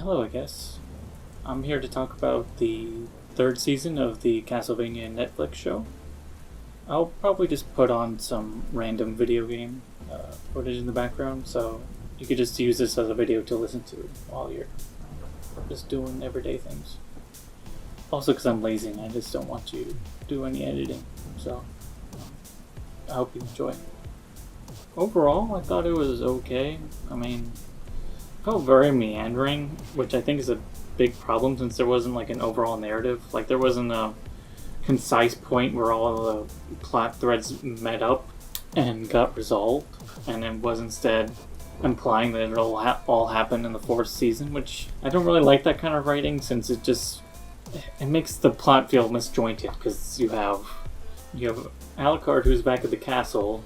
hello, I guess. I'm here to talk about the third season of the Castlevania Netflix show. I'll probably just put on some random video game footage in the background, so you could just use this as a video to listen to while you're just doing everyday things. Also, because I'm lazy and I just don't want to do any editing, so I hope you enjoy. Overall, I thought it was okay. I mean, it felt very meandering, which I think is a big problem since there wasn't like an overall narrative. Like, there wasn't a concise point where all of the plot threads met up and got resolved, and it was instead implying that it'll all happen in the fourth season, which I don't really like that kind of writing since it makes the plot feel disjointed, because you have Alucard, who's back at the castle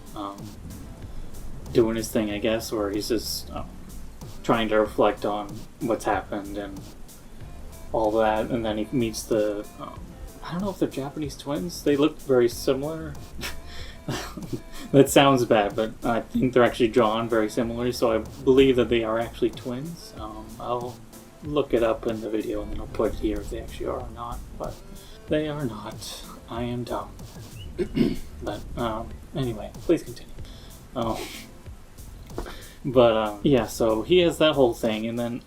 doing his thing, I guess, where he's just trying to reflect on what's happened and all that, and then he meets the I don't know if they're Japanese twins. They look very similar. That sounds bad, but I think they're actually drawn very similarly, so I believe that they are actually twins. I'll look it up in the video and then I'll put it here if they actually are or not, but they are not. I am dumb. But anyway, please continue. Yeah, so he has that whole thing, and then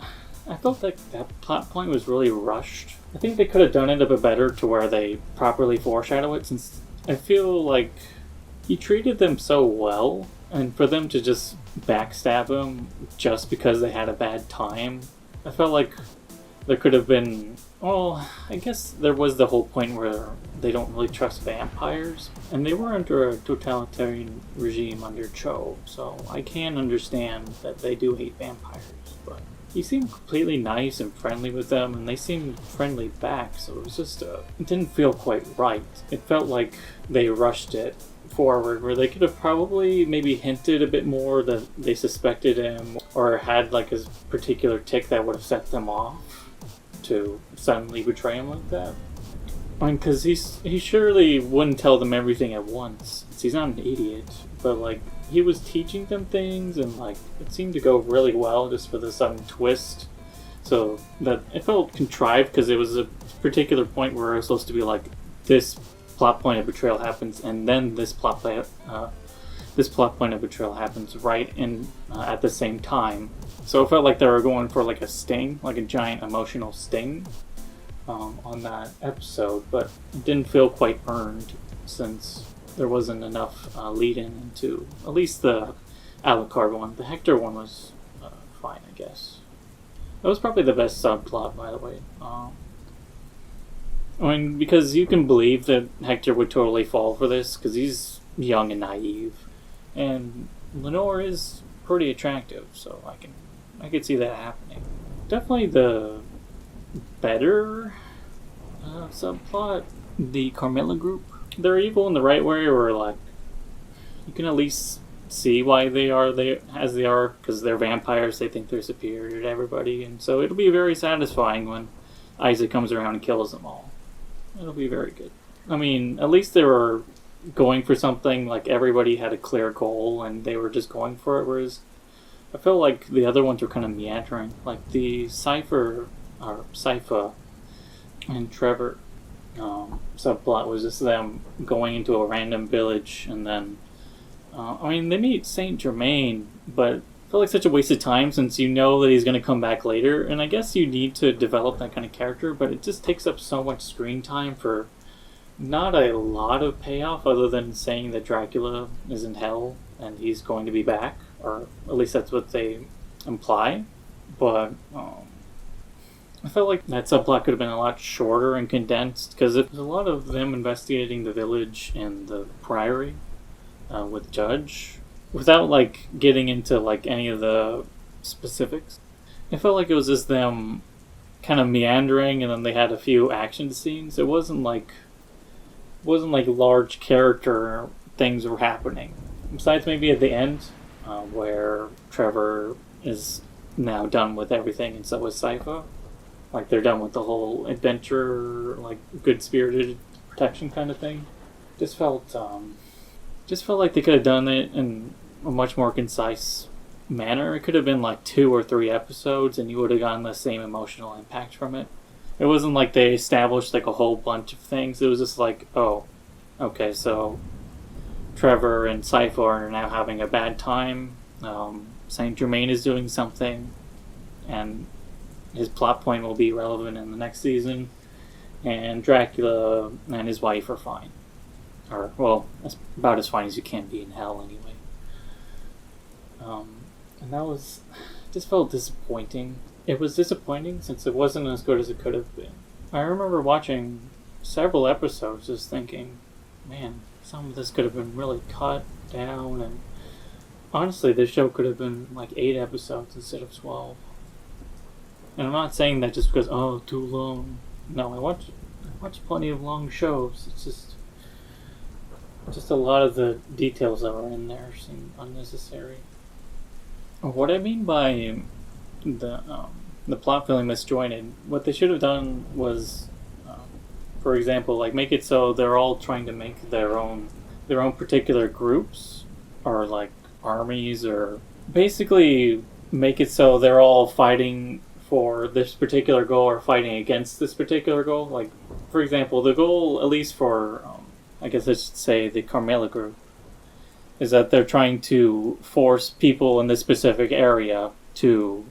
I felt like that plot point was really rushed. I think they could have done it a bit better to where they properly foreshadow it, since I feel like he treated them so well, and for them to just backstab him just because they had a bad time, I felt like there could have been... Well, I guess there was the whole point where they don't really trust vampires, and they were under a totalitarian regime under Cho, so I can understand that they do hate vampires, but he seemed completely nice and friendly with them, and they seemed friendly back, so it was just, it didn't feel quite right. It felt like they rushed it forward, where they could have probably maybe hinted a bit more that they suspected him, or had like a particular tick that would have set them off to suddenly betray him like that. I mean, because he surely wouldn't tell them everything at once. He's not an idiot, but like, he was teaching them things, and like, it seemed to go really well just for the sudden twist. So that it felt contrived, because it was a particular point where it was supposed to be like, this plot point of betrayal happens, and then this plot point of betrayal happens right in at the same time. So it felt like they were going for like a sting, like a giant emotional sting on that episode, but it didn't feel quite earned since there wasn't enough lead-in into at least the Alucard one. The Hector one was fine, I guess. That was probably the best subplot, by the way. I mean, because you can believe that Hector would totally fall for this, because he's young and naive, and Lenore is pretty attractive, so I could see that happening. Definitely the better subplot, the Carmilla group. They're evil in the right way, where like you can at least see why they are as they are, because they're vampires. They think they're superior to everybody, and so it'll be very satisfying when Isaac comes around and kills them all. It'll be very good. I mean, at least they were going for something, like everybody had a clear goal and they were just going for it, whereas I felt like the other ones were kind of meandering. Like the Sypha and Trevor subplot was just them going into a random village, and then I mean, they meet Saint Germain, but it felt like such a waste of time since you know that he's going to come back later, and I guess you need to develop that kind of character, but it just takes up so much screen time for not a lot of payoff other than saying that Dracula is in hell and he's going to be back, or at least that's what they imply. But I felt like that subplot could have been a lot shorter and condensed, because there's a lot of them investigating the village and the priory with Judge without like getting into like any of the specifics. It felt like it was just them kind of meandering, and then they had a few action scenes. It wasn't like large character things were happening. Besides maybe at the end, where Trevor is now done with everything, and so is Sypha. Like, they're done with the whole adventure, like, good-spirited protection kind of thing. Just felt like they could have done it in a much more concise manner. It could have been like 2 or 3 episodes and you would have gotten the same emotional impact from it. It wasn't like they established like a whole bunch of things. It was just like, oh, okay, so Trevor and Sypha are now having a bad time. Saint Germain is doing something, and his plot point will be relevant in the next season. And Dracula and his wife are fine. Or, well, that's about as fine as you can be in hell anyway. And that was... just felt disappointing. It was disappointing since it wasn't as good as it could have been. I remember watching several episodes just thinking, man, some of this could have been really cut down, and honestly, this show could have been like 8 episodes instead of 12. And I'm not saying that just because, oh, too long. No, I watch plenty of long shows. It's just a lot of the details that were in there seem unnecessary. What I mean by the plot feeling misjointed, what they should have done was, for example, like make it so they're all trying to make their own particular groups or like armies, or basically make it so they're all fighting for this particular goal or fighting against this particular goal. Like, for example, the goal, at least for, I guess I should say the Carmela group, is that they're trying to force people in this specific area to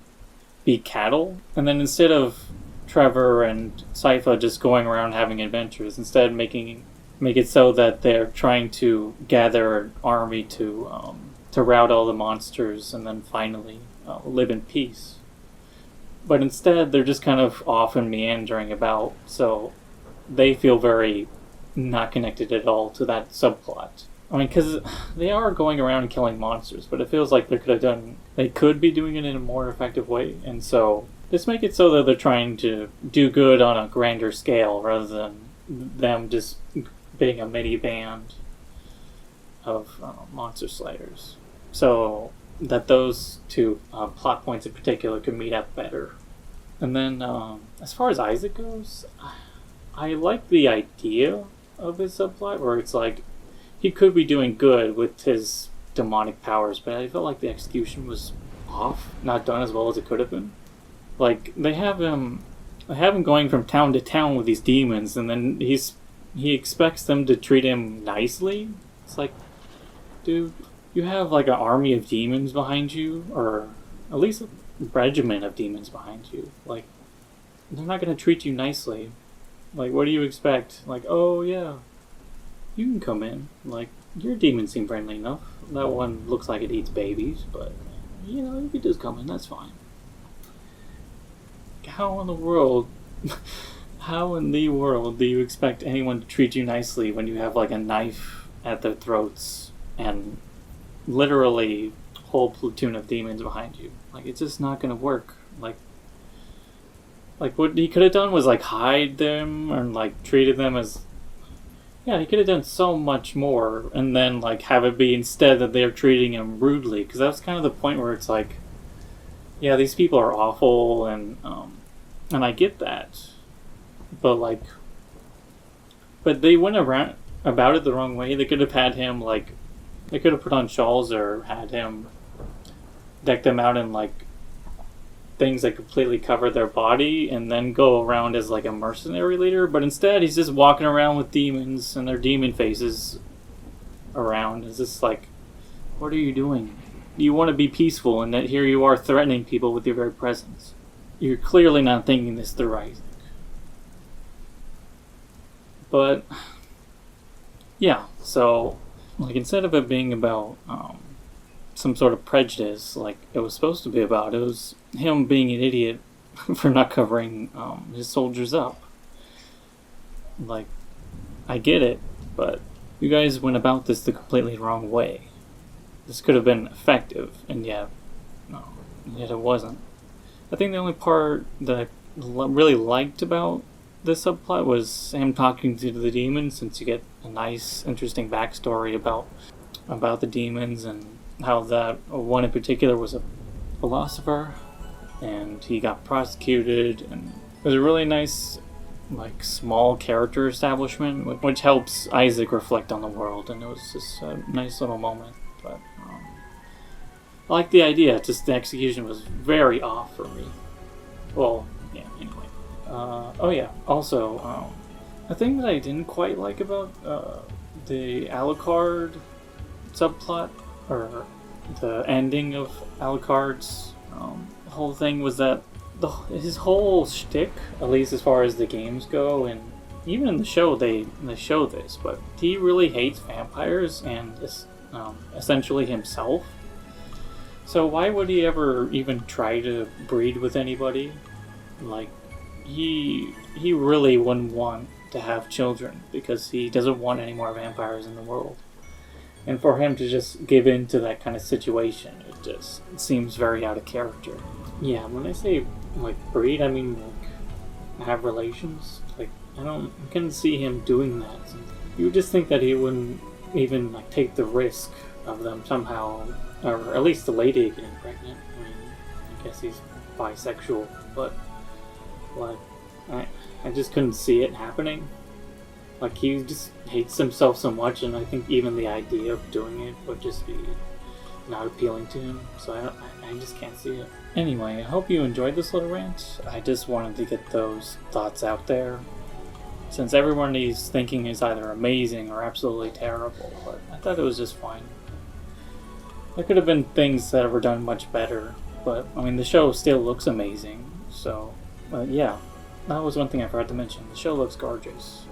be cattle. And then instead of Trevor and Sypha just going around having adventures, instead make it so that they're trying to gather an army to rout all the monsters and then finally live in peace. But instead, they're just kind of off and meandering about, so they feel very not connected at all to that subplot. I mean, because they are going around killing monsters, but it feels like they could be doing it in a more effective way, and so just make it so that they're trying to do good on a grander scale rather than them just being a mini band of monster slayers. So that those two plot points in particular could meet up better. And then, as far as Isaac goes, I like the idea of his subplot, where it's like, he could be doing good with his demonic powers, but I felt like the execution was off, not done as well as it could have been. Like, they have him going from town to town with these demons, and then he expects them to treat him nicely. It's like, dude, you have like an army of demons behind you, or at least a regiment of demons behind you. Like, they're not going to treat you nicely. Like, what do you expect? Like, oh yeah, you can come in. Like, your demons seem friendly enough. That one looks like it eats babies, but, you know, you could just come in, that's fine. How in the world do you expect anyone to treat you nicely when you have, like, a knife at their throats and literally a whole platoon of demons behind you? Like, it's just not gonna work. Like what he could have done was, like, hide them and, like, treated them as... Yeah, he could have done so much more, and then, like, have it be instead that they're treating him rudely, because that's kind of the point where it's like, yeah, these people are awful, and I get that, but they went around about it the wrong way. They could have had him, like, they could have put on shawls or had him deck them out in, like, things that completely cover their body and then go around as like a mercenary leader, but instead he's just walking around with demons and their demon faces around. It's just like, what are you doing? You want to be peaceful, and that here you are threatening people with your very presence. You're clearly not thinking this through, Isaac. But yeah, so like instead of it being about some sort of prejudice like it was supposed to be about, it was him being an idiot for not covering his soldiers up. Like, I get it, but you guys went about this the completely wrong way. This could have been effective, and yet it wasn't. I think the only part that I really liked about this subplot was him talking to the demons, since you get a nice, interesting backstory about the demons, and how that one in particular was a philosopher, and he got prosecuted, and it was a really nice, like, small character establishment, which helps Isaac reflect on the world, and it was just a nice little moment. But I like the idea, just the execution was very off for me. Well, yeah, anyway. Oh yeah, also, a thing that I didn't quite like about the Alucard subplot, or the ending of Alucard's whole thing, was that his whole shtick, at least as far as the games go, and even in the show they show this, but he really hates vampires and essentially himself. So why would he ever even try to breed with anybody? Like, he really wouldn't want to have children because he doesn't want any more vampires in the world. And for him to just give in to that kind of situation, it just seems very out of character. Yeah, when I say, like, breed, I mean, like, have relations. Like, I couldn't see him doing that. You would just think that he wouldn't even, like, take the risk of them somehow, or at least the lady getting pregnant. I mean, I guess he's bisexual, but, like, I just couldn't see it happening. Like, he just hates himself so much, and I think even the idea of doing it would just be not appealing to him, so I just can't see it. Anyway, I hope you enjoyed this little rant. I just wanted to get those thoughts out there, since everyone he's thinking is either amazing or absolutely terrible, but I thought it was just fine. There could have been things that were done much better, but, I mean, the show still looks amazing, so, yeah. That was one thing I forgot to mention. The show looks gorgeous.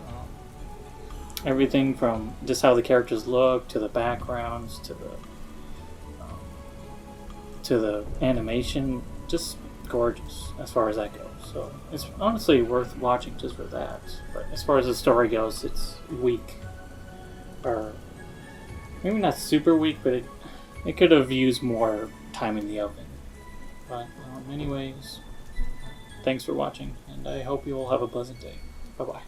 Everything from just how the characters look, to the backgrounds, to the animation, just gorgeous as far as that goes. So it's honestly worth watching just for that. But as far as the story goes, it's weak. Or maybe not super weak, but it could have used more time in the oven. But anyways, thanks for watching, and I hope you all have a pleasant day. Bye-bye.